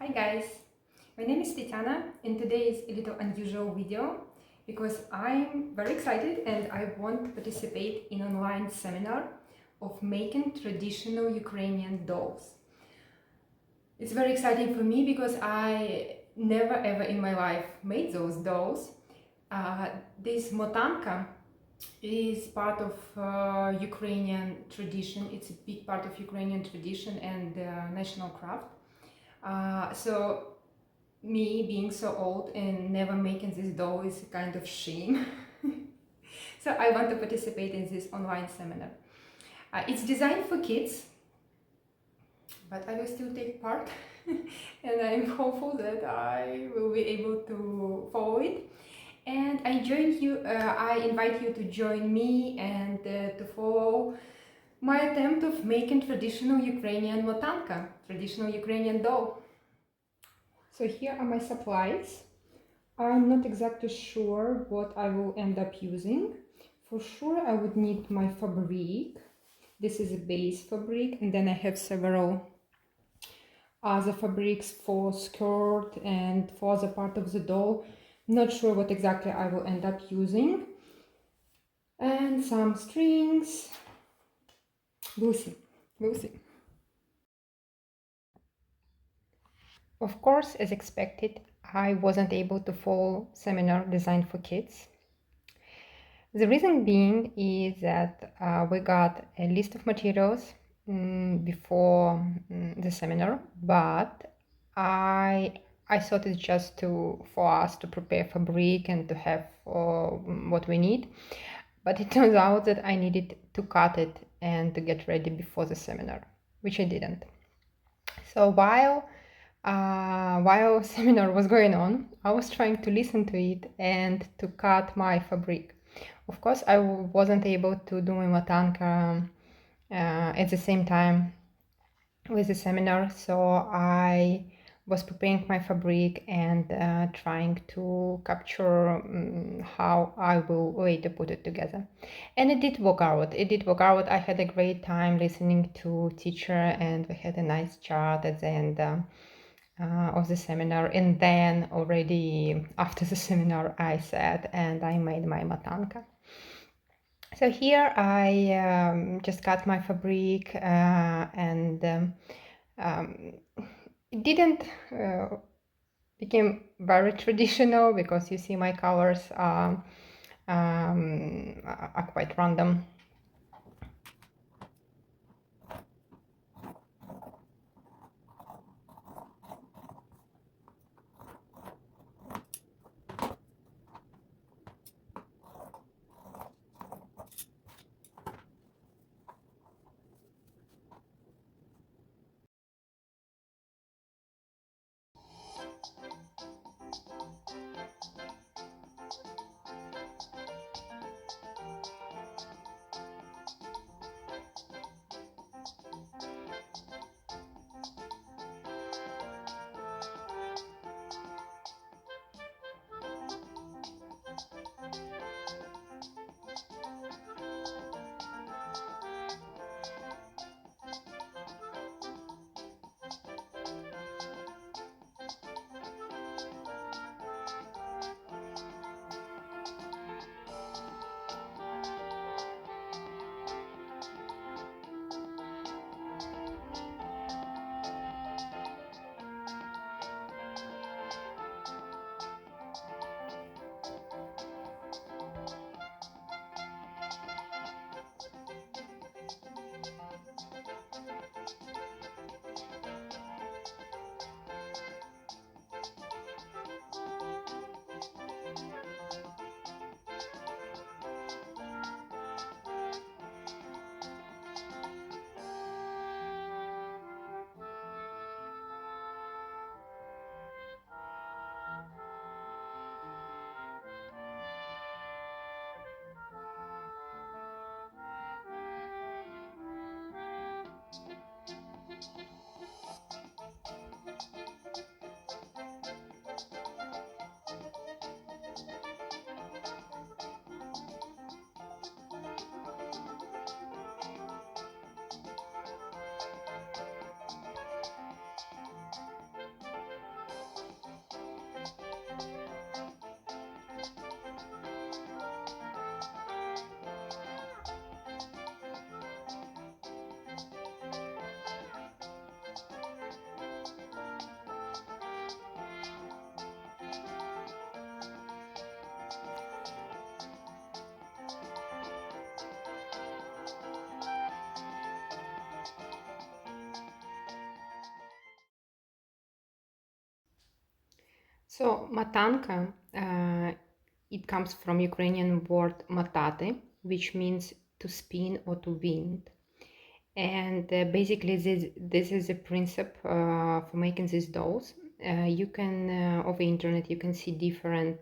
Hi guys, my name is Tatiana and today is a little unusual video because I'm very excited and I want to participate in an online seminar of making traditional Ukrainian dolls. It's very exciting for me because I never ever in my life made those dolls. This Motanka is part of Ukrainian tradition. It's a big part of Ukrainian tradition and national craft. So me being so old and never making this doll is a kind of shame. So I want to participate in this online seminar. It's designed for kids, but I will still take part and I'm hopeful that I will be able to follow it. And I invite you to join me and to follow my attempt of making traditional Ukrainian Motanka, traditional Ukrainian doll. So here are my supplies. I'm not exactly sure what I will end up using. For sure I would need my fabric. This is a base fabric, and then I have several other fabrics for skirt and for other part of the doll. Not sure what exactly I will end up using. And some strings. We'll see. We'll see. Of course, as expected, I wasn't able to follow seminar designed for kids. The reason being is that we got a list of materials before the seminar, but I thought it's just for us to prepare fabric and to have what we need. But it turns out that I needed to cut it and to get ready before the seminar, which I didn't. So while seminar was going on, I was trying to listen to it and to cut my fabric. Of course, I wasn't able to do my Motanka at the same time with the seminar, so I was preparing my fabric and trying to capture how I will later put it together. And it did work out. I had a great time listening to teacher, and we had a nice chat at the end of the seminar. And then already after the seminar, I sat and I made my Motanka. So here I just cut my fabric and it didn't become very traditional because you see my colors are quite random. So Motanka, it comes from Ukrainian word matati, which means to spin or to wind. And basically this is a principle for making these dolls. You can, over internet, you can see different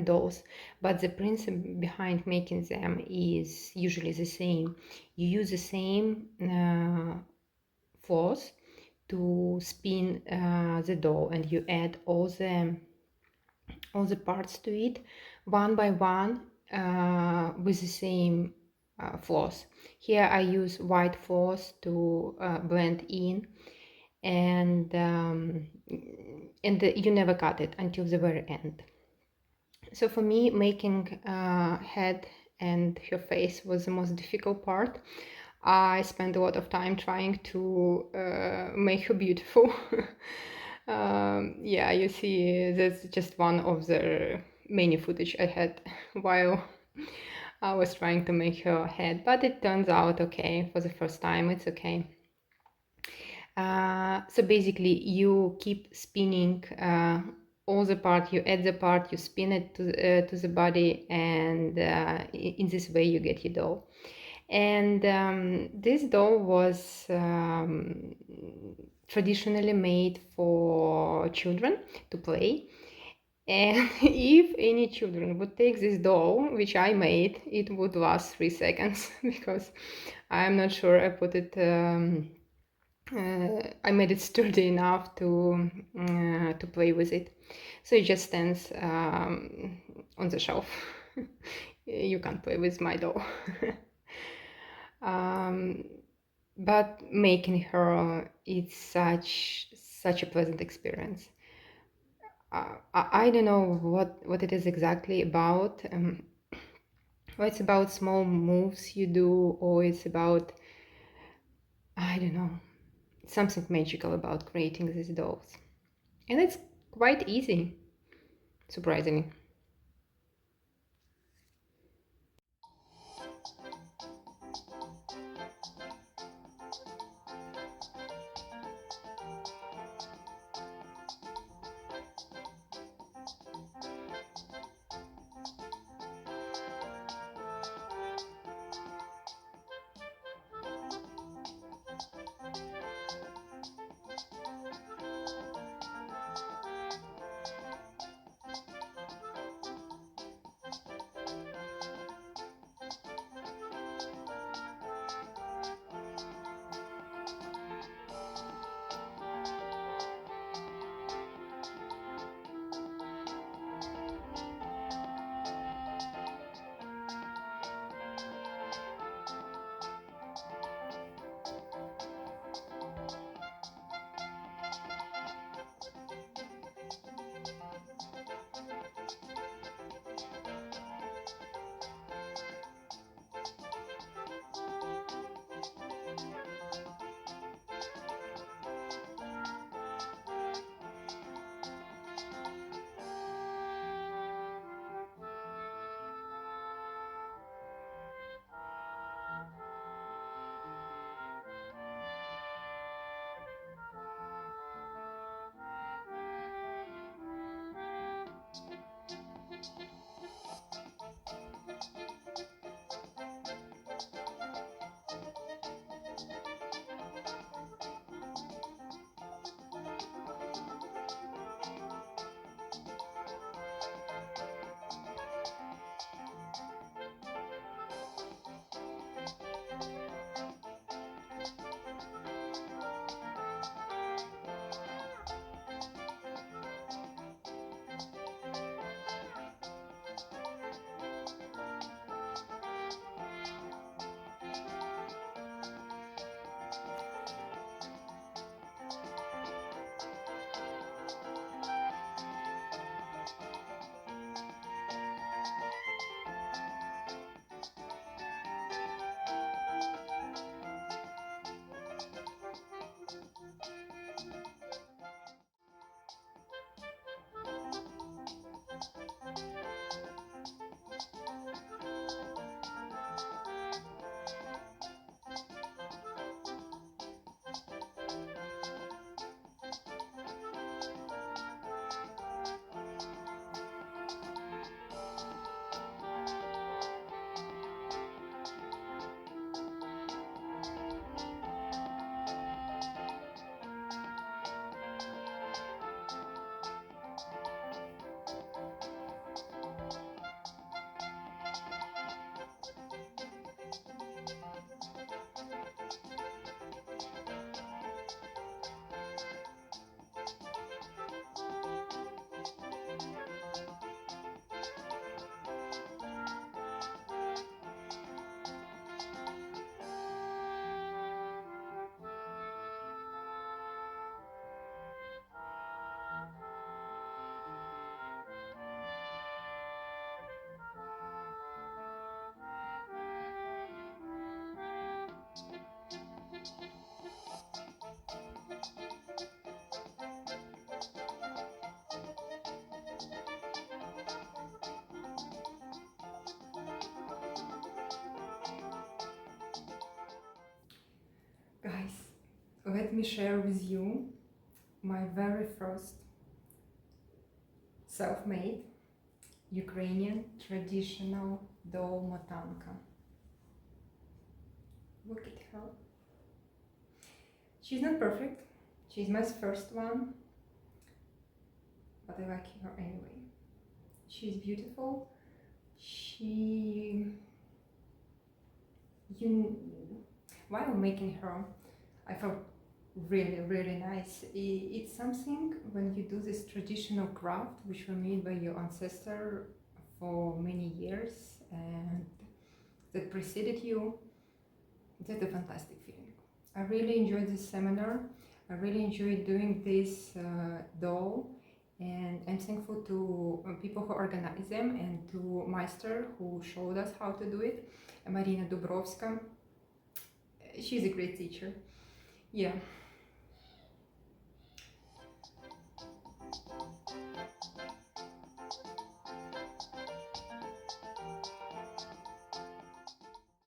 dolls, but the principle behind making them is usually the same. You use the same force to spin the doll, and you add all the parts to it one by one with the same floss. Here I use white floss to blend in, and you never cut it until the very end. So for me, making head and her face was the most difficult part. I spent a lot of time trying to make her beautiful. Yeah, you see, that's just one of the many footage I had while I was trying to make her head, but it turns out okay for the first time. It's okay. So basically, you keep spinning all the part. You add the part, you spin it to the body, and in this way you get your doll. And this doll was traditionally made for children to play. And if any children would take this doll, which I made, it would last 3 seconds because I'm not sure I put it. I made it sturdy enough to play with it. So it just stands on the shelf. You can't play with my doll. But making her, it's such a pleasant experience. I don't know what it is exactly about. Or it's about small moves you do, or it's about, I don't know, something magical about creating these dolls. And it's quite easy, surprisingly. let me share with you my very first self-made Ukrainian traditional doll Motanka. Look at her. She's not perfect, she's my first one, but I like her anyway. She's beautiful. While making her, I felt really nice. It's something when you do this traditional craft which were made by your ancestor for many years and that preceded you. That's a fantastic feeling. I really enjoyed this seminar. I really enjoyed doing this doll, and I'm thankful to people who organize them and to Meister who showed us how to do it, Maryna Dubrovska. She's a great teacher. Yeah.